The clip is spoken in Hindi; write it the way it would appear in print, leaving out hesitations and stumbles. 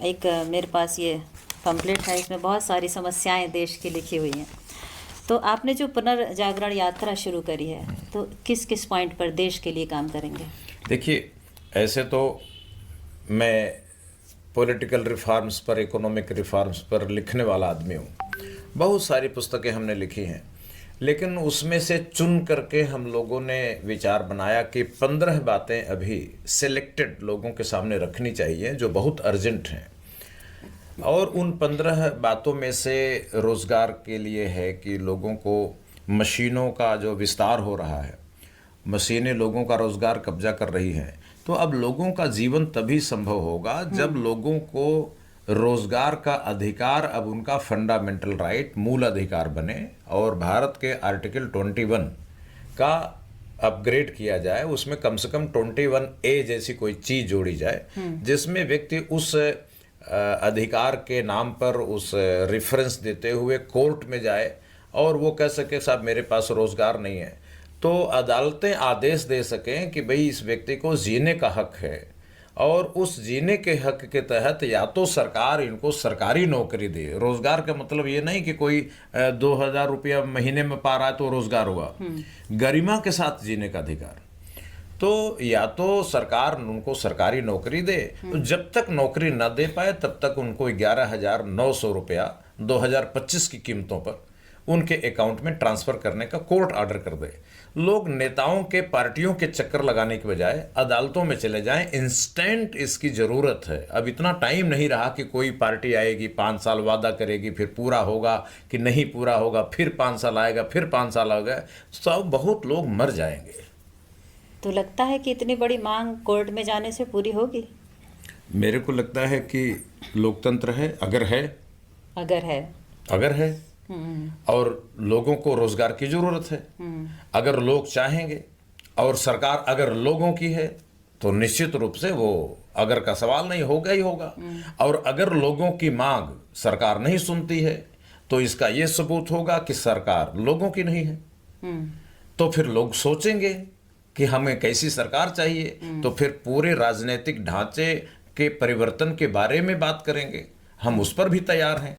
एक मेरे पास ये पम्पलेट है, इसमें बहुत सारी समस्याएं देश की लिखी हुई हैं। तो आपने जो पुनर्जागरण यात्रा शुरू करी है, तो किस किस पॉइंट पर देश के लिए काम करेंगे? देखिए, ऐसे तो मैं पॉलिटिकल रिफॉर्म्स पर, इकोनॉमिक रिफॉर्म्स पर लिखने वाला आदमी हूँ। बहुत सारी पुस्तकें हमने लिखी हैं, लेकिन उसमें से चुन करके हम लोगों ने विचार बनाया कि 15 बातें अभी सिलेक्टेड लोगों के सामने रखनी चाहिए जो बहुत अर्जेंट हैं। और उन 15 बातों में से रोज़गार के लिए है कि लोगों को मशीनों का जो विस्तार हो रहा है, मशीनें लोगों का रोज़गार कब्जा कर रही हैं, तो अब लोगों का जीवन तभी संभव होगा जब लोगों को रोज़गार का अधिकार अब उनका फंडामेंटल राइट, मूल अधिकार बने। और भारत के आर्टिकल 21 का अपग्रेड किया जाए, उसमें कम से कम 21A जैसी कोई चीज़ जोड़ी जाए जिसमें व्यक्ति उस अधिकार के नाम पर उस रेफरेंस देते हुए कोर्ट में जाए और वो कह सके साहब मेरे पास रोज़गार नहीं है, तो अदालतें आदेश दे सकें कि भाई इस व्यक्ति को जीने का हक है। और उस जीने के हक के तहत या तो सरकार इनको सरकारी नौकरी दे। रोज़गार का मतलब ये नहीं कि कोई 2000 रुपया महीने में पा रहा है तो रोज़गार हुआ। गरिमा के साथ जीने का अधिकार। तो या तो सरकार उनको सरकारी नौकरी दे, तो जब तक नौकरी न दे पाए तब तक उनको 11,900 रुपया 2025 की कीमतों पर उनके अकाउंट में ट्रांसफ़र करने का कोर्ट ऑर्डर कर दे। लोग नेताओं के, पार्टियों के चक्कर लगाने के बजाय अदालतों में चले जाएं। इंस्टेंट इसकी ज़रूरत है। अब इतना टाइम नहीं रहा कि कोई पार्टी आएगी, 5 साल वादा करेगी, फिर पूरा होगा कि नहीं पूरा होगा, फिर 5 साल आएगा, फिर 5 साल आएगा, सब बहुत लोग मर जाएंगे। तो लगता है कि इतनी बड़ी मांग कोर्ट में जाने से पूरी होगी? मेरे को लगता है कि लोकतंत्र है, अगर है अगर है और लोगों को रोजगार की जरूरत है, अगर लोग चाहेंगे और सरकार अगर लोगों की है, तो निश्चित रूप से वो अगर का सवाल नहीं, होगा ही होगा। और अगर लोगों की मांग सरकार नहीं सुनती है, तो इसका ये सबूत होगा कि सरकार लोगों की नहीं है। तो फिर लोग सोचेंगे कि हमें कैसी सरकार चाहिए, तो फिर पूरे राजनीतिक ढांचे के परिवर्तन के बारे में बात करेंगे। हम उस पर भी तैयार हैं।